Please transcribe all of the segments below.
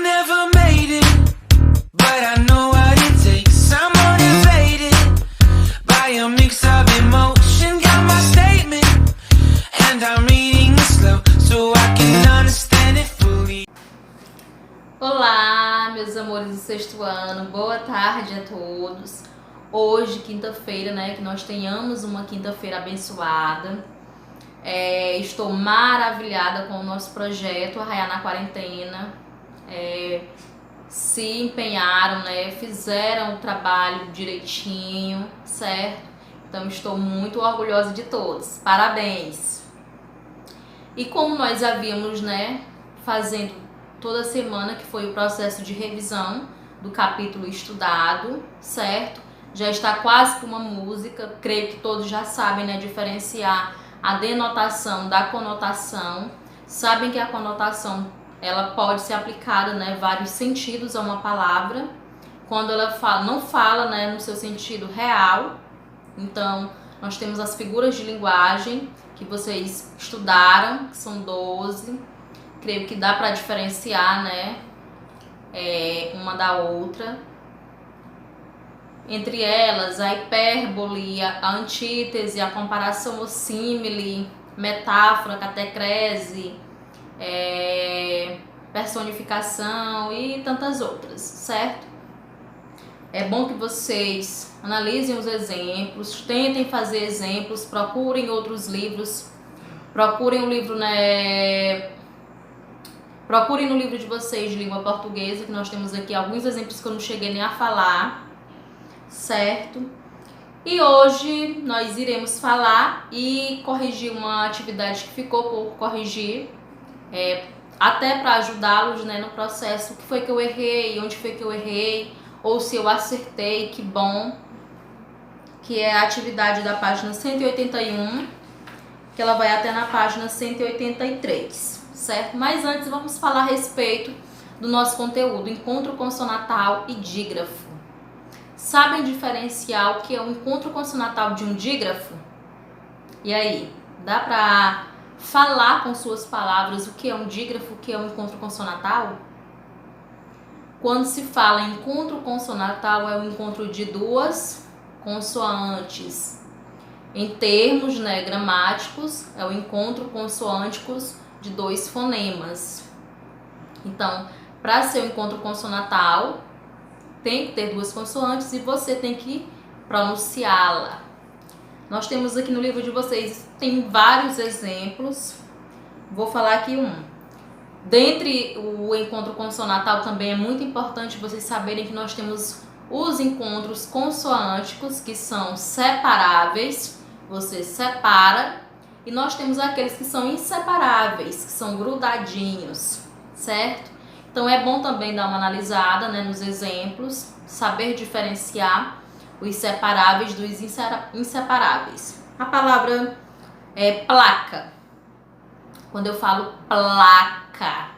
never made it, but I know what it takes. I'm motivated by a mix of emotion. Got my statement, and I'm reading it slow so I can understand it fully. Olá, meus amores do sexto ano, boa tarde a todos. Hoje, quinta-feira, né, que nós tenhamos uma quinta-feira abençoada. Estou maravilhada com o nosso projeto Arraiar na Quarentena. Se empenharam, né, fizeram o trabalho direitinho, certo? Então estou muito orgulhosa de todos. Parabéns! E como nós havíamos, né, fazendo toda semana, que foi o processo de revisão do capítulo estudado, certo? Já está quase que uma música, creio que todos já sabem, né, diferenciar a denotação da conotação. Sabem que a conotação, ela pode ser aplicada, né, vários sentidos a uma palavra, quando ela não fala, né, no seu sentido real. Então, nós temos as figuras de linguagem que vocês estudaram, que são 12. Creio que dá para diferenciar, né, uma da outra. Entre elas, a hipérbole, a antítese, a comparação, o símile, metáfora, catecrese, personificação e tantas outras, certo? É bom que vocês analisem os exemplos, tentem fazer exemplos, procurem outros livros, procurem o livro, né? Procurem no livro de vocês de língua portuguesa, que nós temos aqui alguns exemplos que eu não cheguei nem a falar, certo? E hoje nós iremos falar e corrigir uma atividade que ficou por corrigir, até para ajudá-los, né, no processo. O que foi que eu errei, onde foi que eu errei, ou se eu acertei, que bom. Que é a atividade da página 181, que ela vai até na página 183, certo? Mas antes vamos falar a respeito do nosso conteúdo, encontro consonatal e dígrafo. Sabem diferenciar o que é um encontro consonatal de um dígrafo? E aí, dá para falar com suas palavras o que é um dígrafo, o que é um encontro consonatal? Quando se fala em encontro consonatal, é o encontro de duas consoantes. Em termos, né, gramáticos, é o encontro consoânticos de dois fonemas. Então, para ser um encontro consonatal, tem que ter duas consoantes e você tem que pronunciá-la. Nós temos aqui no livro de vocês, tem vários exemplos. Vou falar aqui um. Dentre o encontro consonatal também é muito importante vocês saberem que nós temos os encontros consoânticos, que são separáveis, você separa, e nós temos aqueles que são inseparáveis, que são grudadinhos, certo? Então é bom também dar uma analisada, né, nos exemplos, saber diferenciar os separáveis dos inseparáveis. A palavra placa. Quando eu falo placa,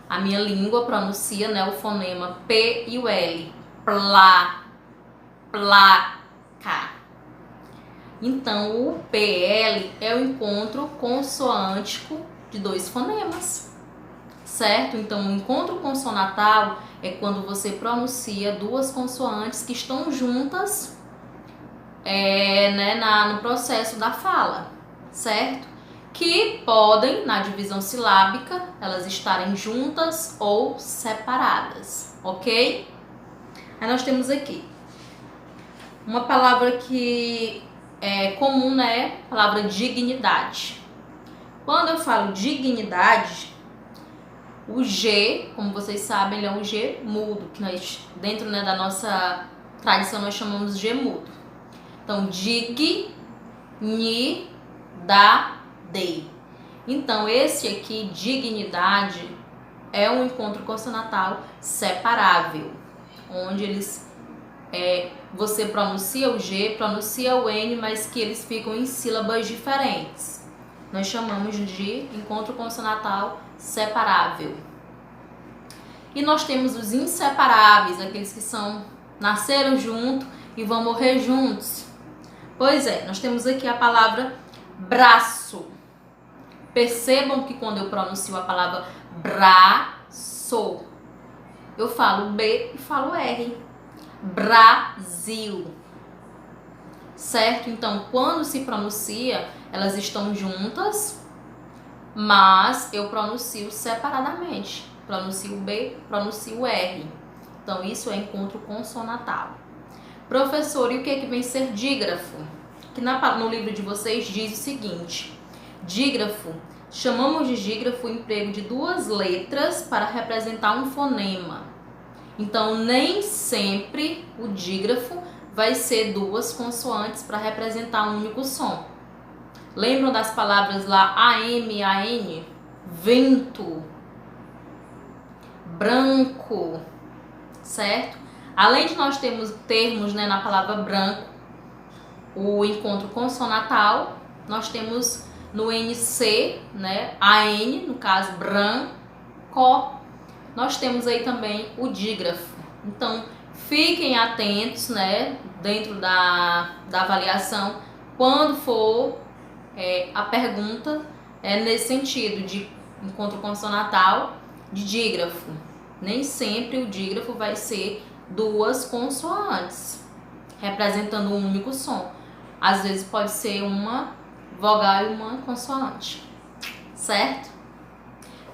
a minha língua pronuncia, né, o fonema P e o L. Placa. Então o PL é o encontro consoântico de dois fonemas, certo? Então o encontro consonatal é quando você pronuncia duas consoantes que estão juntas, né, no processo da fala, certo? Que podem, na divisão silábica, elas estarem juntas ou separadas, ok? Aí nós temos aqui uma palavra que é comum, né? A palavra dignidade. Quando eu falo dignidade, o G, como vocês sabem, ele é um G mudo, que nós, dentro, né, da nossa tradição, nós chamamos de G mudo. Então, dignidade. Então, esse aqui, dignidade, é um encontro consonatal separável, onde eles, você pronuncia o G, pronuncia o N, mas que eles ficam em sílabas diferentes. Nós chamamos de encontro consonatal separável. E nós temos os inseparáveis, aqueles que nasceram junto e vão morrer juntos. Pois é, nós temos aqui a palavra braço. Percebam que quando eu pronuncio a palavra braço, eu falo B e falo R. Brasil. Certo? Então, quando se pronuncia, elas estão juntas, mas eu pronuncio separadamente. Pronuncio B, pronuncio R. Então, isso é encontro consonantal. Professor, e o que é que vem ser dígrafo? Que no livro de vocês diz o seguinte: dígrafo, chamamos de dígrafo o emprego de duas letras para representar um fonema. Então, nem sempre o dígrafo vai ser duas consoantes para representar um único som. Lembram das palavras lá AM, AN? Vento, branco, certo? Além de nós termos, né, na palavra branco o encontro consonantal, nós temos no NC, né, AN, no caso branco, nós temos aí também o dígrafo. Então, fiquem atentos, né, dentro da avaliação, quando for a pergunta nesse sentido de encontro consonantal de dígrafo. Nem sempre o dígrafo vai ser duas consoantes, representando um único som. Às vezes pode ser uma vogal e uma consoante, certo?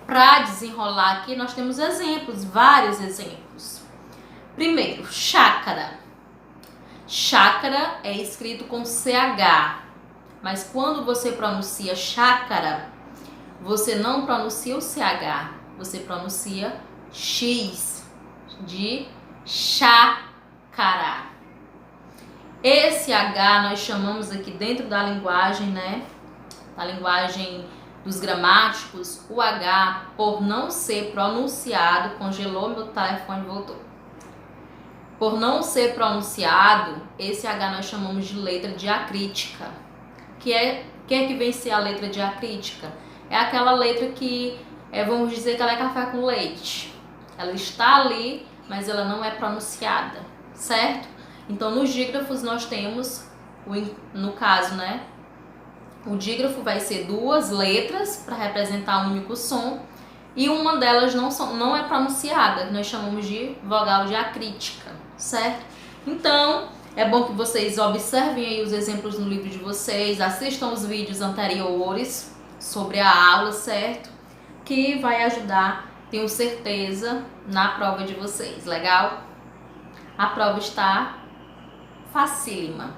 Para desenrolar aqui, nós temos exemplos, vários exemplos. Primeiro, chácara. Chácara é escrito com CH, mas quando você pronuncia chácara, você não pronuncia o CH, você pronuncia X, de chácara. Esse H nós chamamos aqui dentro da linguagem, né, da linguagem dos gramáticos, o H, por não ser pronunciado, congelou meu telefone e voltou. Por não ser pronunciado, esse H nós chamamos de letra diacrítica. Que vem ser a letra diacrítica? É aquela letra que, vamos dizer que ela é café com leite. Ela está ali, mas ela não é pronunciada, certo? Então, nos dígrafos nós temos, no caso, né, o dígrafo vai ser duas letras para representar um único som e uma delas não é pronunciada, que nós chamamos de vogal diacrítica, certo? Então, é bom que vocês observem aí os exemplos no livro de vocês, assistam os vídeos anteriores sobre a aula, certo? Que vai ajudar, tenho certeza, na prova de vocês, legal? A prova está facílima.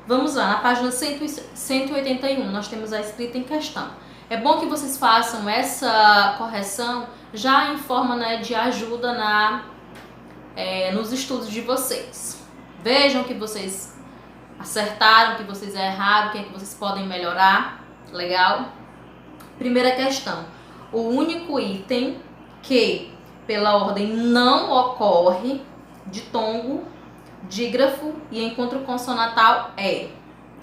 Vamos lá, na página 181, nós temos a escrita em questão. É bom que vocês façam essa correção já em forma, né, de ajuda nos estudos de vocês. Vejam que vocês acertaram, que vocês erraram, o que é que vocês podem melhorar. Legal? Primeira questão. O único item que, pela ordem, não ocorre ditongo, dígrafo e encontro consonantal é.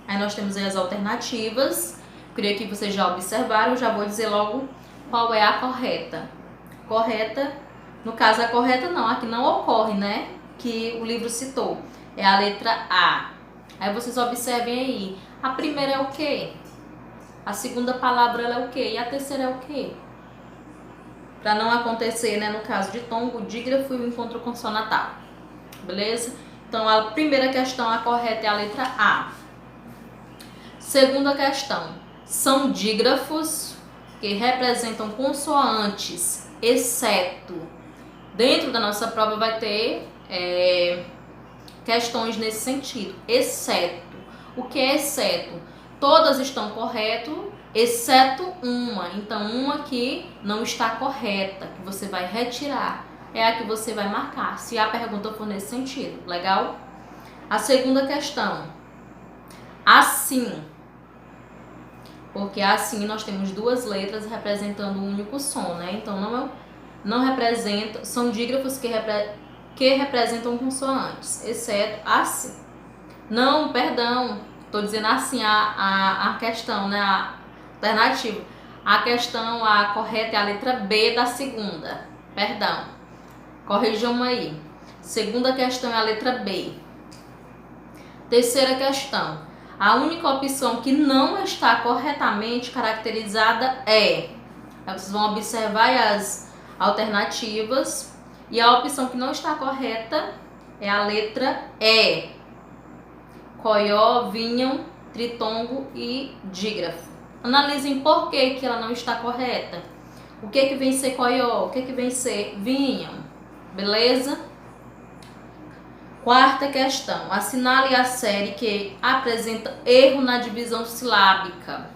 Aí nós temos aí as alternativas. Creio que vocês já observaram, já vou dizer logo qual é a correta. Correta, no caso a correta não, aqui não ocorre, né? Que o livro citou. É a letra A. Aí vocês observem aí. A primeira é o quê? A segunda palavra ela é o quê? E a terceira é o quê? Para não acontecer, né, no caso de tongo, dígrafo e o encontro consonantal. Beleza? Então, a primeira questão, a correta é a letra A. Segunda questão. São dígrafos que representam consoantes, exceto. Dentro da nossa prova vai ter questões nesse sentido. Exceto. O que é exceto? Todas estão corretas, exceto uma. Então, uma que não está correta, que você vai retirar, é a que você vai marcar, se a pergunta for nesse sentido. Legal? A segunda questão. Assim. Porque assim nós temos duas letras representando um único som, né? Então, não representa, são dígrafos que representam consoantes, exceto assim. Não, perdão, estou dizendo assim a questão, né? A alternativa. A questão, a correta é a letra B da segunda. Perdão. Corrijam aí. Segunda questão é a letra B. Terceira questão. A única opção que não está corretamente caracterizada é. Aí vocês vão observar as alternativas E a opção que não está correta é a letra E. Coió, vinham, tritongo e dígrafo. Analisem por que ela não está correta. O que vem ser coió? O que vem ser vinham? Beleza? Quarta questão. Assinale a série que apresenta erro na divisão silábica.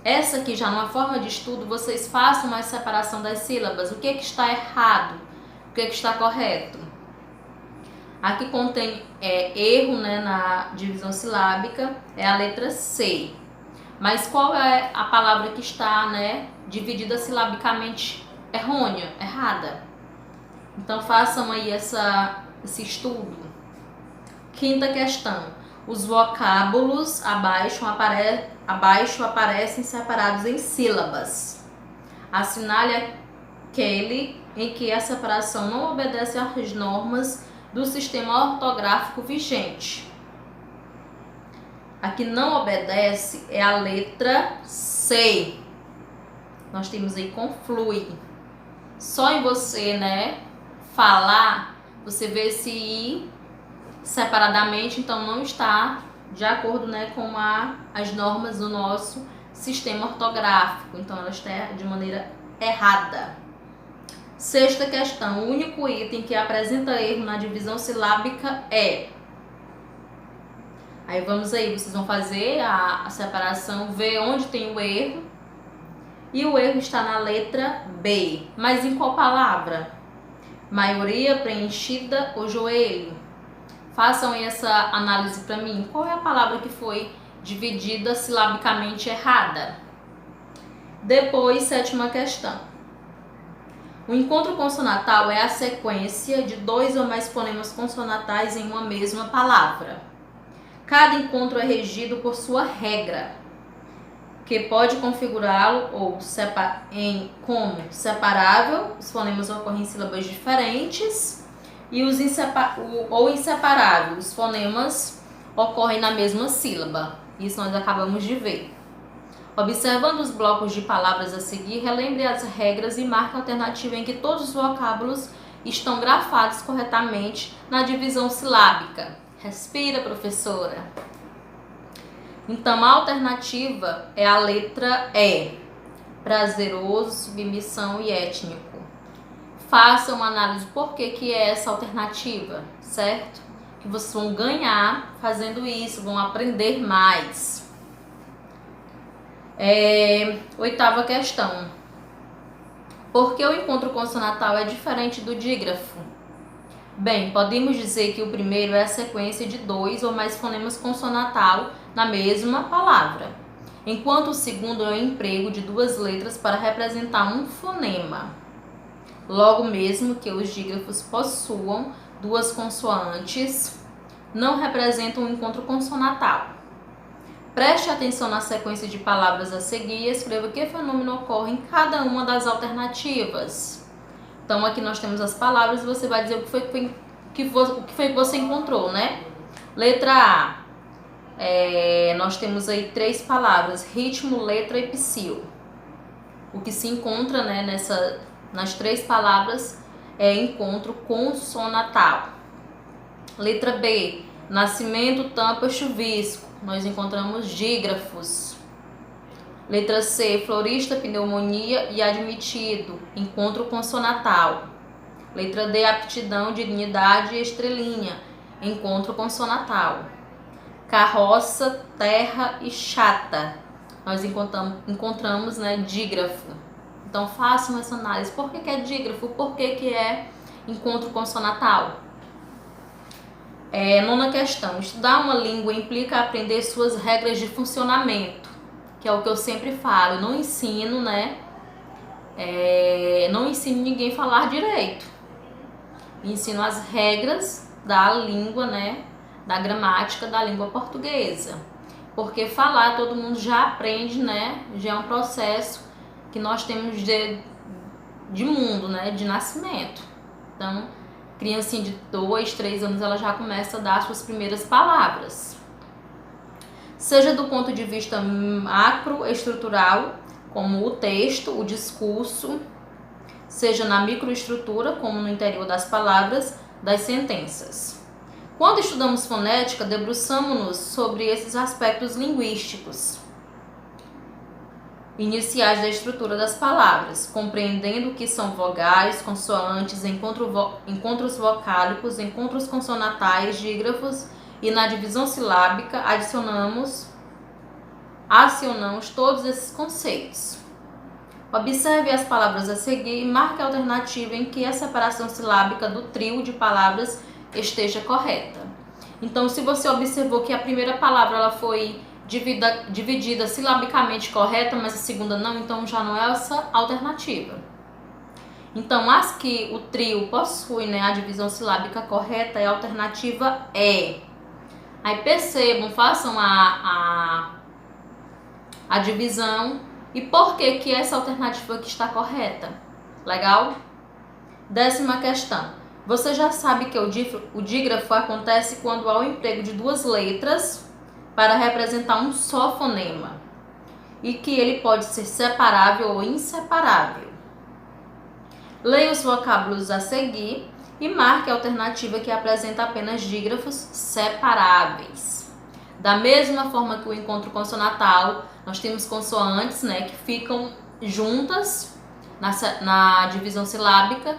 Essa aqui, já numa forma de estudo, vocês façam uma separação das sílabas. O que está errado? O que está correto? Aqui contém erro, né, na divisão silábica, é a letra C. Mas qual é a palavra que está, né, dividida silabicamente errada? Então façam aí esse estudo. Quinta questão. Os vocábulos abaixo aparecem separados em sílabas. Assinale aquele em que a separação não obedece às normas do sistema ortográfico vigente. A que não obedece é a letra C. Nós temos aí conflui. Só em você, né, falar, você vê esse I separadamente, então não está de acordo, né, com as normas do nosso sistema ortográfico. Então ela está de maneira errada. Sexta questão. O único item que apresenta erro na divisão silábica é... Aí vamos aí, vocês vão fazer a separação, ver onde tem o erro. E o erro está na letra B. Mas em qual palavra? Maioria, preenchida ou joelho? Façam essa análise para mim. Qual é a palavra que foi dividida silabicamente errada? Depois, sétima questão. O encontro consonantal é a sequência de 2 ou mais fonemas consonantais em uma mesma palavra. Cada encontro é regido por sua regra, que pode configurá-lo como separável, os fonemas ocorrem em sílabas diferentes, e ou inseparável, os fonemas ocorrem na mesma sílaba. Isso nós acabamos de ver. Observando os blocos de palavras a seguir, relembre as regras e marque a alternativa em que todos os vocábulos estão grafados corretamente na divisão silábica. Respira, professora. Então, a alternativa é a letra E. Prazeroso, submissão e étnico. Faça uma análise por que é essa alternativa, certo? Que vocês vão ganhar fazendo isso, vão aprender mais. Oitava questão. Por que o encontro consonantal é diferente do dígrafo? Bem, podemos dizer que o primeiro é a sequência de 2 ou mais fonemas consonantal na mesma palavra, enquanto o segundo é o emprego de 2 letras para representar um fonema. Logo, mesmo que os dígrafos possuam 2 consoantes, não representam um encontro consonantal. Preste atenção na sequência de palavras a seguir e escreva que fenômeno ocorre em cada uma das alternativas. Então, aqui nós temos as palavras e você vai dizer o que foi que você encontrou, né? Letra A. Nós temos aí 3 palavras, ritmo, letra e psil. O que se encontra, né, nas 3 palavras é encontro consonantal. Letra B. Nascimento, tampa, chuvisco. Nós encontramos dígrafos. Letra C, florista, pneumonia e admitido, encontro consonantal. Letra D, aptidão, dignidade e estrelinha, encontro consonantal. Carroça, terra e chata, nós encontramos, né, dígrafo. Então façam essa análise. Por que é dígrafo? Por que é encontro consonantal? Nona questão. Estudar uma língua implica aprender suas regras de funcionamento, que é o que eu sempre falo. Eu não ensino, né? Não ensino ninguém a falar direito. Ensino as regras da língua, né? Da gramática da língua portuguesa. Porque falar todo mundo já aprende, né? Já é um processo que nós temos de mundo, né? De nascimento. Então, criancinha de 2, 3 anos, ela já começa a dar suas primeiras palavras. Seja do ponto de vista macroestrutural, como o texto, o discurso, seja na microestrutura, como no interior das palavras, das sentenças. Quando estudamos fonética, debruçamos-nos sobre esses aspectos linguísticos iniciais da estrutura das palavras, compreendendo o que são vogais, consoantes, encontros vocálicos, encontros consonatais, dígrafos, e na divisão silábica acionamos todos esses conceitos. Observe as palavras a seguir e marque a alternativa em que a separação silábica do trio de palavras esteja correta. Então, se você observou que a primeira palavra ela foi dividida silabicamente correta, mas a segunda não, então já não é essa alternativa. Então, as que o trio possui, né, a divisão silábica correta, a alternativa é. Aí percebam, façam a divisão e por que essa alternativa aqui está correta. Legal? 10ª questão. Você já sabe que o dígrafo acontece quando há o emprego de duas letras para representar um só fonema e que ele pode ser separável ou inseparável. Leia os vocábulos a seguir e marque a alternativa que apresenta apenas dígrafos separáveis. Da mesma forma que o encontro consonatal, nós temos consoantes, né, que ficam juntas na divisão silábica,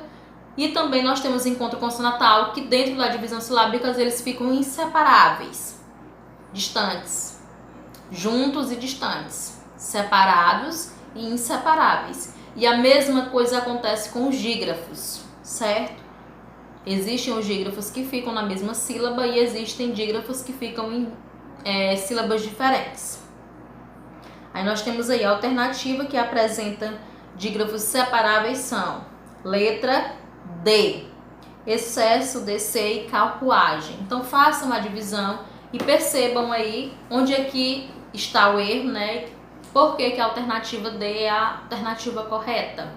e também nós temos encontro consonatal, que dentro da divisão silábica eles ficam inseparáveis, distantes, juntos e distantes, separados e inseparáveis. E a mesma coisa acontece com os dígrafos, certo? Existem os dígrafos que ficam na mesma sílaba e existem dígrafos que ficam em sílabas diferentes. Aí nós temos aí a alternativa que apresenta dígrafos separáveis são letra D, excesso, DC e calcuagem. Então façam a divisão e percebam aí onde é que está o erro, né? Por que a alternativa D é a alternativa correta,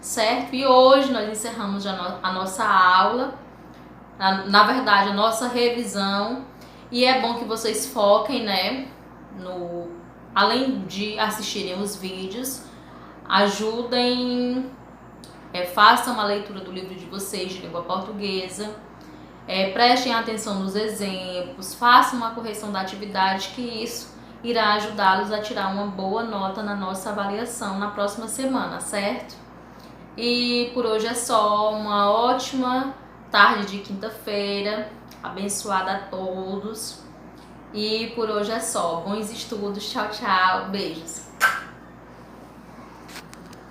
certo? E hoje nós encerramos a nossa aula, na verdade a nossa revisão, e é bom que vocês foquem, né, além de assistirem os vídeos, ajudem, façam a leitura do livro de vocês de língua portuguesa, prestem atenção nos exemplos, façam uma correção da atividade, que isso irá ajudá-los a tirar uma boa nota na nossa avaliação na próxima semana, certo? E por hoje é só. Uma ótima tarde de quinta-feira, abençoada a todos. E por hoje é só. Bons estudos, tchau, tchau, beijos.